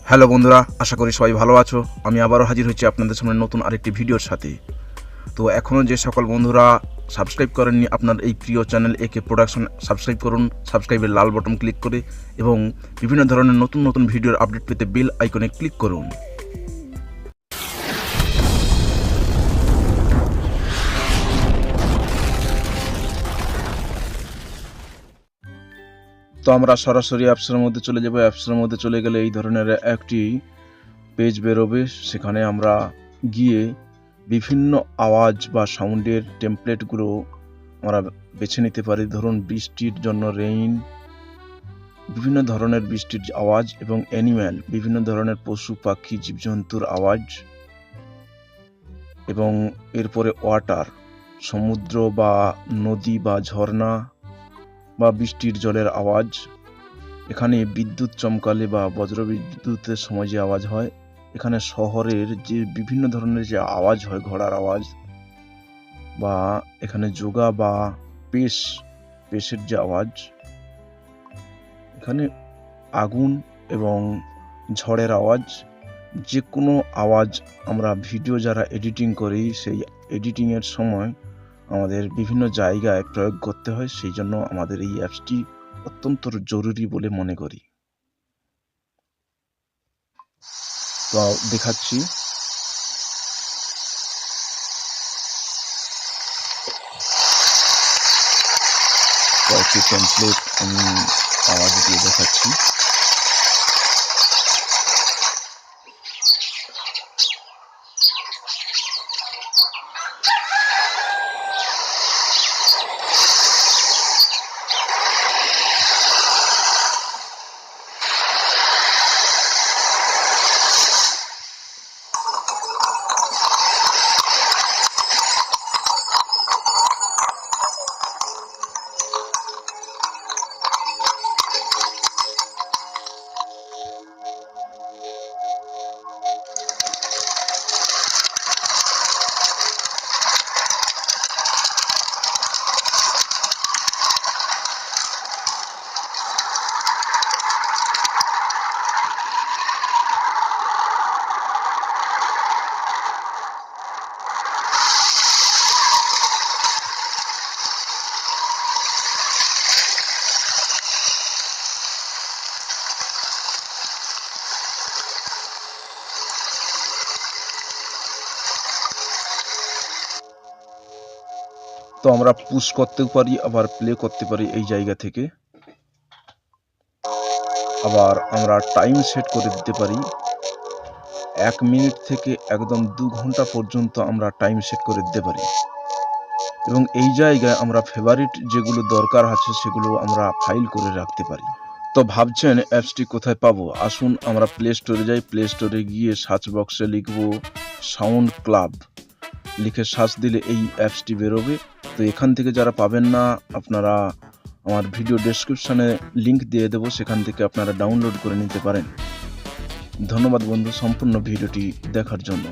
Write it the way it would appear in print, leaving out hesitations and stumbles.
Hello বন্ধুরা, আশা করি সবাই ভালো আছো। আমি আবারও হাজির হচ্ছি আপনাদের সামনে নতুন আরেকটি ভিডিওর সাথে। তো এখনও যে সকল বন্ধুরা সাবস্ক্রাইব করেননি আপনার এই প্রিয় চ্যানেল একে প্রোডাকশন সাবস্ক্রাইব করুন, সাবস্ক্রাইবের লাল বটন ক্লিক করে, এবং বিভিন্ন ধরনের নতুন নতুন ভিডিওর আপডেট পেতে বেল আইকনে ক্লিক করুন। তো আমরা সরাসরি অ্যাপসের মধ্যে চলে যাব। অ্যাপসের মধ্যে চলে গেলে এই ধরনের একটি পেজ বেরোবে। সেখানে আমরা গিয়ে বিভিন্ন আওয়াজ বা সাউন্ডের টেমপ্লেটগুলো আমরা বেছে নিতে পারি। ধরুন বৃষ্টির জন্য রেইন, বিভিন্ন ধরনের বৃষ্টির আওয়াজ, এবং অ্যানিম্যাল, বিভিন্ন ধরনের পশু পাখি জীবজন্তুর আওয়াজ, এবং এরপরে ওয়াটার, সমুদ্র বা নদী বা ঝর্ণা বা বৃষ্টির জলের আওয়াজ। এখানে বিদ্যুৎ চমকালে বা বজ্রবিদ্যুতের সময় যে আওয়াজ হয়, এখানে শহরের যে বিভিন্ন ধরনের যে আওয়াজ হয়, ঘোড়ার আওয়াজ, বা এখানে যোগা বা পেশের যে আওয়াজ, এখানে আগুন এবং ঝড়ের আওয়াজ, যে কোনো আওয়াজ আমরা ভিডিও যারা এডিটিং করি সেই এডিটিংয়ের সময় আমাদের বিভিন্ন জায়গায় প্রয়োগ করতে হয়। সেই জন্য আমাদের এই অ্যাপসটি অত্যন্ত জরুরি বলে মনে করি। তো দেখাচ্ছি। কয়েকটি টেমপ্লেট আমি আওয়াজ দিয়ে দেখাচ্ছি। তো আমরা পুশ করতেও পারি, আবার প্লে করতে পারি এই জায়গা থেকে। আবার আমরা টাইম সেট করে দিতে পারি। 1 মিনিট থেকে একদম 2 ঘন্টা পর্যন্ত আমরা টাইম সেট করে দিতে পারি। এবং এই জায়গায় আমরা ফেভারিট যেগুলো দরকার আছে সেগুলো আমরা ফাইল করে রাখতে পারি। তো ভাবছেন অ্যাপসটি কোথায় পাবো? আসুন আমরা প্লে স্টোরে যাই। প্লে স্টোরে গিয়ে সার্চ বক্সে লিখব SoundClub, লিখে সার্চ দিলে এই অ্যাপসটি বেরোবে। তো এখান থেকে যারা পাবেন না, আপনারা আমার ভিডিও ডেসক্রিপশনে লিংক দিয়ে দেবো, সেখান থেকে আপনারা ডাউনলোড করে নিতে পারেন। ধন্যবাদ বন্ধু সম্পূর্ণ ভিডিওটি দেখার জন্য।